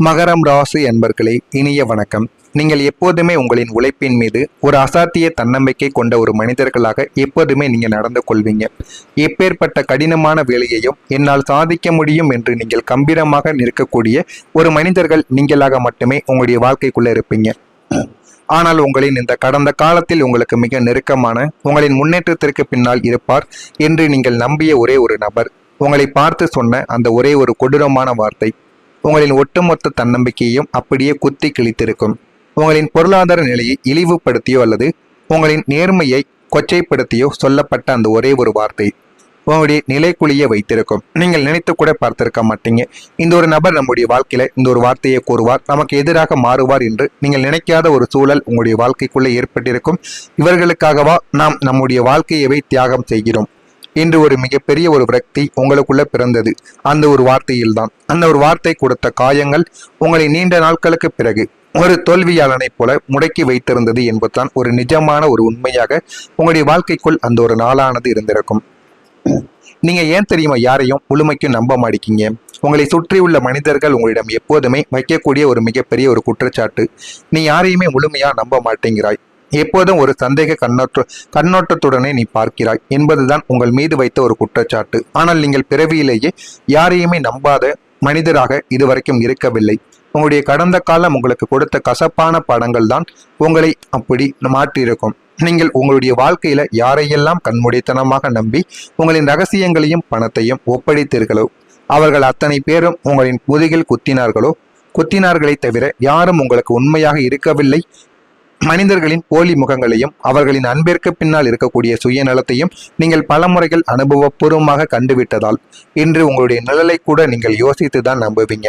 மகரம் ராசி என்பர்களே, இனிய வணக்கம். நீங்கள் எப்போதுமே உங்களின் உழைப்பின் மீது ஒரு அசாத்திய தன்னம்பிக்கை கொண்ட ஒரு மனிதர்களாக எப்போதுமே நீங்கள் நடந்து கொள்வீங்க. எப்பேற்பட்ட கடினமான வேலையையும் என்னால் சாதிக்க முடியும் என்று நீங்கள் கம்பீரமாக நிற்கக்கூடிய ஒரு மனிதர்கள் நீங்களாக மட்டுமே உங்களுடைய வாழ்க்கைக்குள்ள இருப்பீங்க. ஆனால் உங்களின் இந்த கடந்த காலத்தில் உங்களுக்கு மிக நெருக்கமான உங்களின் முன்னேற்றத்திற்கு பின்னால் இருப்பார் என்று நீங்கள் நம்பிய ஒரே ஒரு நபர் உங்களை பார்த்து சொன்ன அந்த ஒரே ஒரு கொடூரமான வார்த்தை உங்களின் ஒட்டுமொத்த தன்னம்பிக்கையையும் அப்படியே குத்தி கிழித்திருக்கும். உங்களின் பொருளாதார நிலையை இழிவுபடுத்தியோ அல்லது உங்களின் நேர்மையை கொச்சைப்படுத்தியோ சொல்லப்பட்ட அந்த ஒரே ஒரு வார்த்தை உங்களுடைய நிலைக்குழிய வைத்திருக்கும். நீங்கள் நினைத்து கூட பார்த்திருக்க மாட்டீங்க, இந்த ஒரு நபர் நம்முடைய வாழ்க்கையில இந்த ஒரு வார்த்தையை கூறுவார், நமக்கு எதிராக மாறுவார் என்று நீங்கள் நினைக்காத ஒரு சூழல் உங்களுடைய வாழ்க்கைக்குள்ளே ஏற்பட்டிருக்கும். இவர்களுக்காகவா நாம் நம்முடைய வாழ்க்கையவே தியாகம் செய்கிறோம் இன்று ஒரு மிகப்பெரிய ஒரு விரக்தி உங்களுக்குள்ள பிறந்தது அந்த ஒரு வார்த்தையில்தான். அந்த ஒரு வார்த்தை கொடுத்த காயங்கள் உங்களை நீண்ட நாட்களுக்கு பிறகு ஒரு தோல்வியாளனை போல முடக்கி வைத்திருந்தது என்பதுதான் ஒரு நிஜமான ஒரு உண்மையாக உங்களுடைய வாழ்க்கைக்குள் அந்த ஒரு நாளானது இருந்திருக்கும். நீங்க ஏன் தெரியுமா யாரையும் முழுமைக்கும் நம்ப மாட்டீங்க? உங்களை சுற்றியுள்ள மனிதர்கள் உங்களிடம் எப்போதுமே வைக்கக்கூடிய ஒரு மிகப்பெரிய ஒரு குற்றச்சாட்டு, நீ யாரையுமே முழுமையா நம்ப மாட்டேங்கிறாய், எப்போதும் ஒரு சந்தேக கண்ணோட்டத்துடனே நீ பார்க்கிறாய் என்பதுதான் உங்கள் மீது வைத்த ஒரு குற்றச்சாட்டு. ஆனால் நீங்கள் பிறவியிலேயே யாரையுமே நம்பாத மனிதராக இதுவரைக்கும் இருக்கவில்லை. உங்களுடைய கடந்த காலம் உங்களுக்கு கொடுத்த கசப்பான படங்கள் தான் உங்களை அப்படி மாற்றியிருக்கும். நீங்கள் உங்களுடைய வாழ்க்கையில யாரையெல்லாம் கண்மூடித்தனமாக நம்பி உங்களின் ரகசியங்களையும் பணத்தையும் ஒப்படைத்தீர்களோ அவர்கள் அத்தனை பேரும் உங்களின் முதுகில் குத்தினார்களே தவிர யாரும் உங்களுக்கு உண்மையாக இருக்கவில்லை. மனிதர்களின் போலி முகங்களையும் அவர்களின் அன்பிற்கு பின்னால் இருக்கக்கூடிய சுயநலத்தையும் நீங்கள் பல முறைகள் அனுபவபூர்வமாக கண்டுவிட்டதால் இன்று உங்களுடைய நிழலை கூட நீங்கள் யோசித்து தான் நம்புவீங்க.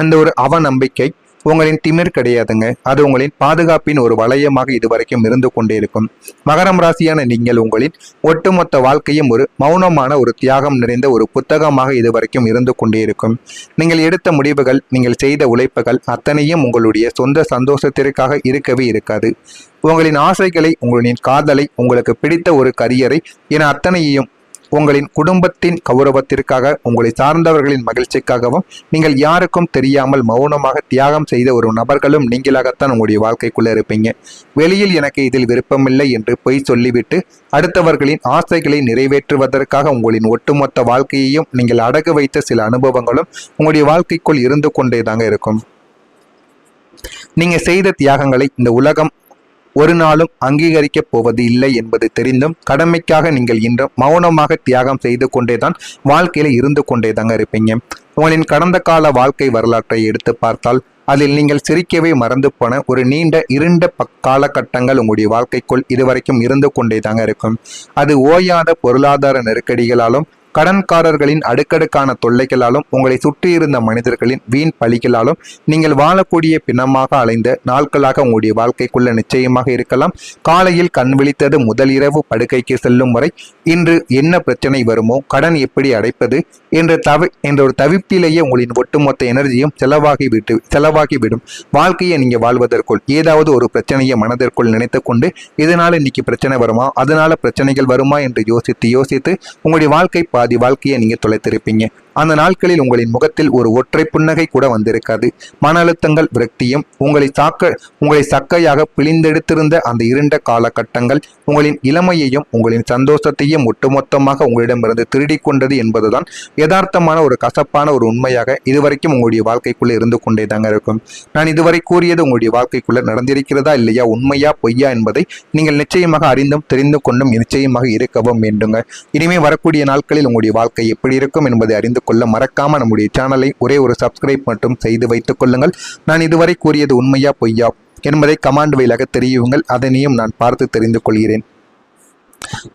அந்த ஒரு அவநம்பிக்கை உங்களின் திமிர் கிடையாதுங்க, அது உங்களின் பாதுகாப்பின் ஒரு வளையமாக இதுவரைக்கும் இருந்து கொண்டே இருக்கும். மகரம் ராசியான நீங்கள் உங்களின் ஒட்டுமொத்த வாழ்க்கையும் ஒரு மௌனமான ஒரு தியாகம் நிறைந்த ஒரு புத்தகமாக இதுவரைக்கும் இருந்து கொண்டே இருக்கும். நீங்கள் எடுத்த முடிவுகள், நீங்கள் செய்த உழைப்புகள் அத்தனையும் உங்களுடைய சொந்த சந்தோஷத்திற்காக இருக்கவே இருக்காது. உங்களின் ஆசைகளை, உங்களின் காதலை, உங்களுக்கு பிடித்த ஒரு கரியரை என அத்தனையையும் உங்களின் குடும்பத்தின் கௌரவத்திற்காக, உங்களை சார்ந்தவர்களின் மகிழ்ச்சிக்காகவும் நீங்கள் யாருக்கும் தெரியாமல் மௌனமாக தியாகம் செய்த ஒரு நபர்களும் நீங்களாகத்தான் உங்களுடைய வாழ்க்கைக்குள்ள இருப்பீங்க. வெளியில் எனக்கு இதில் விருப்பமில்லை என்று பொய் சொல்லிவிட்டு அடுத்தவர்களின் ஆசைகளை நிறைவேற்றுவதற்காக உங்களின் ஒட்டுமொத்த வாழ்க்கையையும் நீங்கள் அடகு வைத்த சில அனுபவங்களும் உங்களுடைய வாழ்க்கைக்குள் இருந்து கொண்டேதாங்க இருக்கும். நீங்க செய்த தியாகங்களை இந்த உலகம் ஒரு நாளும் அங்கீகரிக்கப் போவது இல்லை என்பது தெரிந்தும் கடமைக்காக நீங்கள் இன்றும் மௌனமாக தியாகம் செய்து கொண்டேதான் வாழ்க்கையில இருந்து கொண்டேதாங்க இருப்பீங்க. உங்களின் கடந்த கால வாழ்க்கை வரலாற்றை எடுத்து பார்த்தால் அதில் நீங்கள் சிரிக்கவே மறந்து போன ஒரு நீண்ட இருண்ட காலகட்டங்கள் உங்களுடைய வாழ்க்கைக்குள் இதுவரைக்கும் இருந்து கொண்டேதாங்க இருக்கும். அது ஓயாத பொருளாதார நெருக்கடிகளாலும் கடன்காரர்களின் அடுக்கடுக்கான தொல்லைகளாலும் உங்களை சுற்றியிருந்த மனிதர்களின் வீண் பழிகளாலும் நீங்கள் வாழக்கூடிய பிணமாக அலைந்த நாட்களாக உங்களுடைய வாழ்க்கைக்குள்ள நிச்சயமாக இருக்கலாம். காலையில் கண் விழித்தது முதல் இரவு படுக்கைக்கு செல்லும் வரை இன்று என்ன பிரச்சனை வருமோ, கடன் எப்படி அடைப்பது என்ற ஒரு தவிப்பிலேயே உங்களின் ஒட்டுமொத்த எனர்ஜியும் செலவாகிவிடும். வாழ்க்கையை நீங்க வாழ்வதற்குள் ஏதாவது ஒரு பிரச்சனையை மனதிற்குள் நினைத்து கொண்டு இதனால இன்னைக்கு பிரச்சனை வருமா, அதனால பிரச்சனைகள் வருமா என்று யோசித்து உங்களுடைய வாழ்க்கையை நீங்க தொலைத்திருப்பீங்க. அந்த நாட்களில் உங்களின் முகத்தில் ஒரு ஒற்றை புன்னகை கூட வந்திருக்காது. மன அழுத்தங்கள், விரக்தியும் உங்களை சக்கையாக பிழிந்தெடுத்திருந்த அந்த இருண்ட காலகட்டங்கள் உங்களின் இளமையையும் உங்களின் சந்தோஷத்தையும் ஒட்டுமொத்தமாக உங்களிடமிருந்து திருடி கொண்டது என்பதுதான் யதார்த்தமான ஒரு கசப்பான ஒரு உண்மையாக இதுவரைக்கும் உங்களுடைய வாழ்க்கைக்குள்ள இருந்து கொண்டேதாங்க இருக்கும். நான் இதுவரை கூறியது உங்களுடைய வாழ்க்கைக்குள்ள நடந்திருக்கிறதா இல்லையா, உண்மையா பொய்யா என்பதை நீங்கள் நிச்சயமாக அறிந்தும் தெரிந்து கொண்டும் நிச்சயமாக இருக்கவும் வேண்டுங்க. இனிமே வரக்கூடிய நாட்களில் உங்களுடைய வாழ்க்கை எப்படி இருக்கும் என்பதை அறிந்து கொள்ள மறக்காம நம்முடைய சேனலை ஒரே ஒரு சப்ஸ்கிரைப் மட்டும் செய்து வைத்துக் கொள்ளுங்கள். நான் இதுவரை கூறியது உண்மையா பொய்யா என்பதை கமாண்ட் வழியாக தெரியுங்கள், அதனையும் நான் பார்த்து தெரிந்து கொள்கிறேன்.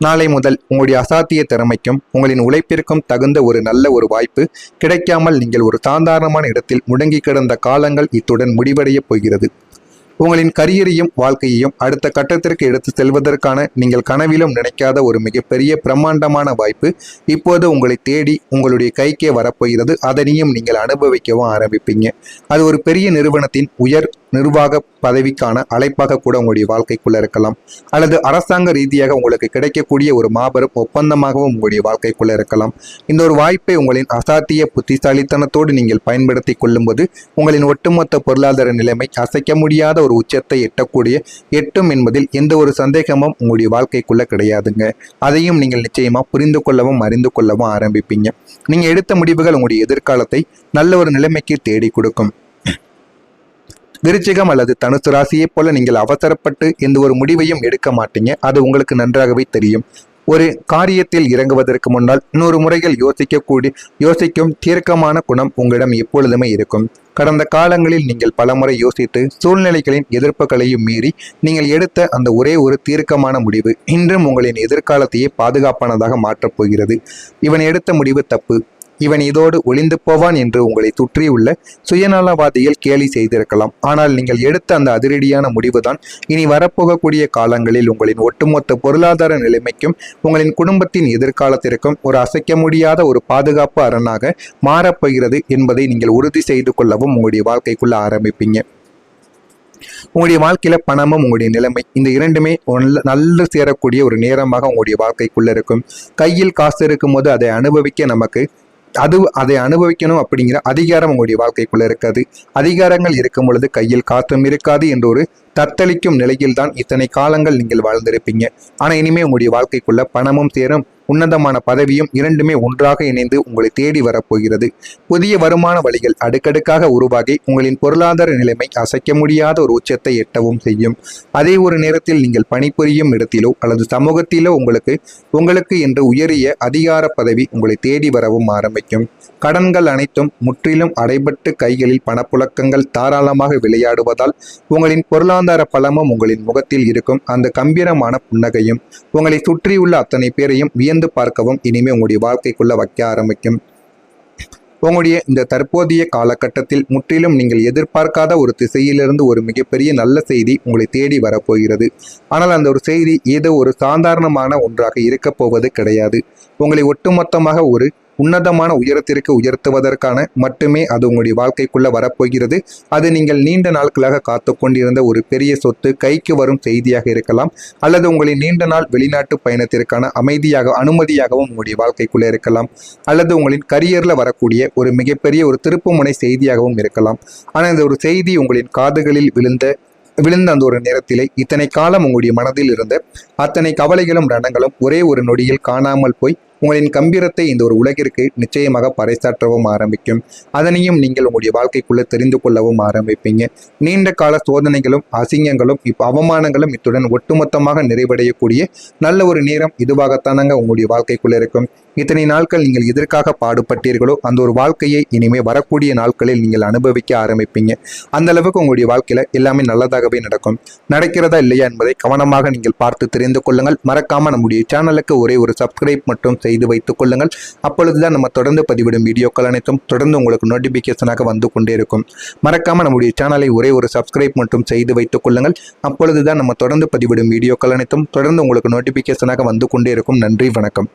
நாளை முதல் உங்களுடைய அசாத்திய திறமைக்கும் உங்களின் உழைப்பிற்கும் தகுந்த ஒரு நல்ல ஒரு வாய்ப்பு கிடைக்காமல் நீங்கள் ஒரு சாதாரணமான இடத்தில் முடங்கி கிடந்த காலங்கள் இத்துடன் முடிவடைய போகிறது. உங்களின் கரியரையும் வாழ்க்கையையும் அடுத்த கட்டத்திற்கு எடுத்து செல்வதற்கான நீங்கள் கனவிலும் நினைக்காத ஒரு மிகப்பெரிய பிரம்மாண்டமான வாய்ப்பு இப்போது உங்களை தேடி உங்களுடைய கைக்கே வரப்போகிறது. அதனையும் நீங்கள் அனுபவிக்கவும் ஆரம்பிப்பீங்க. அது ஒரு பெரிய நிறுவனத்தின் உயர் நிர்வாக பதவிக்கான அழைப்பாக கூட உங்களுடைய வாழ்க்கைக்குள்ள இருக்கலாம், அல்லது அரசாங்க ரீதியாக உங்களுக்கு கிடைக்கக்கூடிய ஒரு மாபெரும் ஒப்பந்தமாகவும் உங்களுடைய வாழ்க்கைக்குள்ள இருக்கலாம். இந்த ஒரு வாய்ப்பை உங்களின் அசாத்திய புத்திசாலித்தனத்தோடு நீங்கள் பயன்படுத்தி கொள்ளும்போது உங்களின் ஒட்டுமொத்த பொருளாதார நிலைமை அசைக்க முடியாத ஒரு உச்சத்தை எட்டும் என்பதில் எந்த ஒரு சந்தேகமும் உங்களுடைய வாழ்க்கைக்குள்ள கிடையாதுங்க. அதையும் நீங்கள் நிச்சயமா புரிந்து கொள்ளவும் அறிந்து கொள்ளவும் ஆரம்பிப்பீங்க. நீங்க எடுத்த முடிவுகள் உங்களுடைய எதிர்காலத்தை நல்ல ஒரு நிலைமைக்கு தேடி கொடுக்கும். விருச்சிகம் அல்லது தனுசு ராசியை போல நீங்கள் அவசரப்பட்டு எந்த ஒரு முடிவையும் எடுக்க மாட்டீங்க. அது உங்களுக்கு நன்றாகவே தெரியும். ஒரு காரியத்தில் இறங்குவதற்கு முன்னால் 100 முறைகள் யோசிக்கும் தீர்க்கமான குணம் உங்களிடம் எப்பொழுதுமே இருக்கும். கடந்த காலங்களில் நீங்கள் பலமுறை யோசித்து சூழ்நிலைகளின் எதிர்ப்புகளையும் மீறி நீங்கள் எடுத்த அந்த ஒரே ஒரு தீர்க்கமான முடிவு இன்றும் உங்களின் எதிர்காலத்தையே பாதுகாப்பானதாக மாற்றப் போகிறது. இவன் எடுத்த முடிவு தப்பு, இவன் இதோடு ஒளிந்து போவான் என்று உங்களை சுற்றியுள்ள சுயநலவாதிகள் கேலி செய்திருக்கலாம். ஆனால் நீங்கள் எடுத்த அந்த அதிரடியான முடிவுதான் இனி வரப்போகக்கூடிய காலங்களில் உங்களின் ஒட்டுமொத்த பொருளாதார நிலைமைக்கும் உங்களின் குடும்பத்தின் எதிர்காலத்திற்கும் ஒரு அசைக்க முடியாத ஒரு பாதுகாப்பு அரணாக மாறப்போகிறது என்பதை நீங்கள் உறுதி செய்து கொள்ளவும் உங்களுடைய வாழ்க்கைக்குள்ள ஆரம்பிப்பீங்க. உங்களுடைய வாழ்க்கையில பணமும் உங்களுடைய நிலைமை இந்த இரண்டுமே நல்ல சேரக்கூடிய ஒரு நேரமாக உங்களுடைய வாழ்க்கைக்குள்ள இருக்கும். கையில் காசு இருக்கும் போது அதை அனுபவிக்க அதை அனுபவிக்கணும் அப்படிங்கிற அதிகாரம் உங்களுடைய வாழ்க்கைக்குள்ள இருக்காது. அதிகாரங்கள் இருக்கும் பொழுது கையில் காசும் இருக்காது என்ற ஒரு தத்தளிக்கும் நிலையில்தான் இத்தனை காலங்கள் நீங்கள் வாழ்ந்திருப்பீங்க. ஆனா இனிமே உங்களுடைய வாழ்க்கைக்குள்ள பணமும் சேரும், உன்னதமான பதவியும் இரண்டுமே ஒன்றாக இணைந்து உங்களை தேடி வரப்போகிறது. புதிய வருமான வழிகள் அடுக்கடுக்காக உருவாகி உங்களின் பொருளாதார நிலைமை அசைக்க முடியாத ஒரு உச்சத்தை எட்டவும் செய்யும். அதே ஒரு நேரத்தில் நீங்கள் பணிபுரியும் இடத்திலோ அல்லது சமூகத்திலோ உங்களுக்கு என்று உயரிய அதிகார பதவி உங்களை தேடி வரவும் ஆரம்பிக்கும். கடன்கள் அனைத்தும் முற்றிலும் அடைபட்டு கைகளில் பணப்புழக்கங்கள் தாராளமாக விளையாடுவதால் உங்களின் பொருளாதார பலமும் உங்களின் முகத்தில் இருக்கும் அந்த கம்பீரமான புன்னகையும் உங்களை சுற்றியுள்ள அத்தனை பேரையும் வியந்து பார்க்கவும் இனிமே உங்களுடைய வாழ்க்கைக்குள்ள வைக்க ஆரம்பிக்கும். உங்களுடைய இந்த தற்போதைய காலகட்டத்தில் முற்றிலும் நீங்கள் எதிர்பார்க்காத ஒரு திசையிலிருந்து ஒரு மிகப்பெரிய நல்ல செய்தி உங்களை தேடி வரப்போகிறது. ஆனால் அந்த ஒரு செய்தி ஏதோ ஒரு சாதாரணமான ஒன்றாக இருக்க போவது கிடையாது. உங்களை ஒட்டுமொத்தமாக ஒரு உன்னதமான உயரத்திற்கு உயர்த்துவதற்கான மட்டுமே அது உங்களுடைய வாழ்க்கைக்குள்ள வரப்போகிறது. அது நீங்கள் நீண்ட நாட்களாக காத்து கொண்டிருந்த ஒரு பெரிய சொத்து கைக்கு வரும் செய்தியாக இருக்கலாம், அல்லது உங்களின் நீண்ட நாள் வெளிநாட்டு பயணத்திற்கான அனுமதியாகவும் உங்களுடைய வாழ்க்கைக்குள்ள இருக்கலாம், அல்லது உங்களின் கரியர்ல வரக்கூடிய ஒரு மிகப்பெரிய ஒரு திருப்புமுனை செய்தியாகவும் இருக்கலாம். ஆனால் இந்த ஒரு செய்தி உங்களின் காதுகளில் விழுந்த அந்த ஒரு நேரத்திலே இத்தனை காலம் உங்களுடைய மனதில் இருந்த அத்தனை கவலைகளும் ரணங்களும் ஒரே ஒரு நொடியில் காணாமல் போய் உங்களின் கம்பீரத்தை இந்த ஒரு உலகிற்கு நிச்சயமாக பறைசாற்றவும் ஆரம்பிக்கும். அதனையும் நீங்கள் உங்களுடைய வாழ்க்கைக்குள்ள தெரிந்து கொள்ளவும் ஆரம்பிப்பீங்க. நீண்ட கால சோதனைகளும் அசிங்கங்களும் அவமானங்களும் இத்துடன் ஒட்டுமொத்தமாக நிறைவடையக்கூடிய நல்ல ஒரு நேரம் இதுவாகத்தானங்க உங்களுடைய வாழ்க்கைக்குள்ள இருக்கும். இத்தனை நாட்கள் நீங்கள் எதற்காக பாடுபட்டீர்களோ அந்த ஒரு வாழ்க்கையை இனிமே வரக்கூடிய நாட்களில் நீங்கள் அனுபவிக்க ஆரம்பிப்பீங்க. அந்த அளவுக்கு உங்களுடைய வாழ்க்கையில எல்லாமே நல்லதாகவே நடக்கும். நடக்கிறதா இல்லையா என்பதை கவனமாக நீங்கள் பார்த்து தெரிந்து கொள்ளுங்கள். மறக்காம நம்முடைய சேனலுக்கு ஒரே ஒரு சப்ஸ்கிரைப் மட்டும் செய்து வைத்துக் கொள்ளுங்கள். அப்பொழுதுதான் நம்ம தொடர்ந்து பதிவிடும் வீடியோக்கள் அனைத்தும் தொடர்ந்து உங்களுக்கு நோட்டிபிகேஷனாக வந்து கொண்டே இருக்கும். மறக்காம நம்முடைய சேனலை ஒரே ஒரு சப்ஸ்கிரைப் மட்டும் செய்து வைத்துக் கொள்ளுங்கள். அப்பொழுதுதான் நம்ம தொடர்ந்து பதிவிடும் வீடியோக்கள் அனைத்தும் தொடர்ந்து உங்களுக்கு நோட்டிபிகேஷனாக வந்து கொண்டே இருக்கும். நன்றி, வணக்கம்.